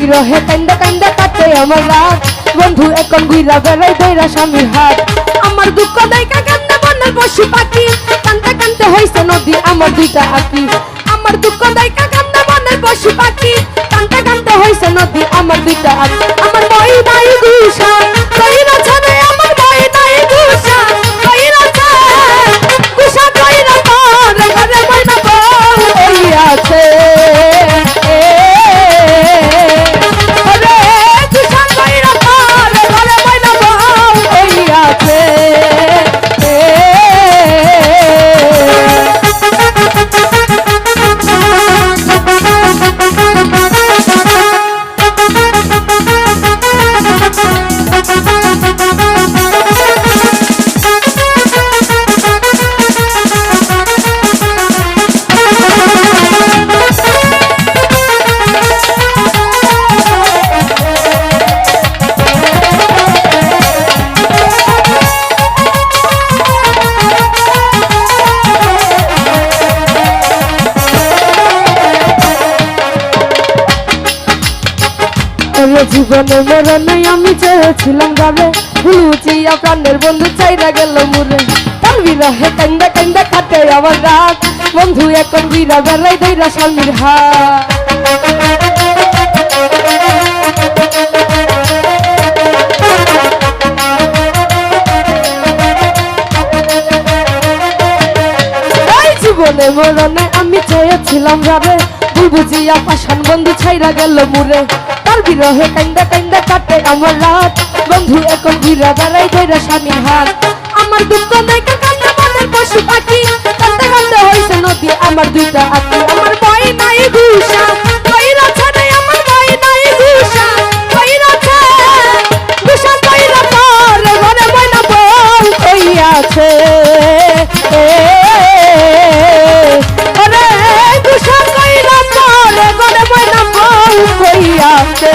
রহে কান্দা কান্দা কাটে আমার রাত বন্ধু এখন গুইরা বেড়াই দইরা স্বামীর হাত আমার দুঃখ দেখা কান্দা বনের পশু পাখি কান্দা কান্দা হইছে নদী আমার দুইটা আঁকি আমার দুঃখ দেখা কান্দা বনের পশু পাখি কান্দা কান্দা হইছে নদী আমার দুইটা আঁকি আমার বই নাই গুষা কইরা ছাড়ে আমার বই নাই গুষা কইরা ছাড়ে গুষা কইরা পর ঘরে ময়না বউ ওই আছে জীবনে মরণে আমি চেয়েছিলাম গাবে ভুলুচিয়া প্রাণের বন্ধু চাইরা গেল মুরে তার বিরহে কান্দা কান্দা কাটে আমার রাত বন্ধু এখন বিরা বেড়াই দইরা স্বামীর হাত জীবনে মরণে আমি চেয়েছিলাম গাবে বুঝিয়া পাশান বন্ধু ছাইরা গেল মুরে তার বিরহে কান্দা কান্দা কাটে আমার রাত বন্ধু এখন ঘুরা বেড়াই দইরা স্বামীর হাত আমার দুঃখ দেখা কান্দা মনের পশু পাখি কান্দা কান্দা হইছে নদী আমার দুইটা আঁকি আমার বই নাই গুষা কইরা ছাড়ে আমার বই নাই গুষা কইরা ছাড়ে গুষা কইরা পর ঘরে ময়না বউ কই আছে ওরে গুষা কইরা পর ঘরে ময়না বউ কই আছে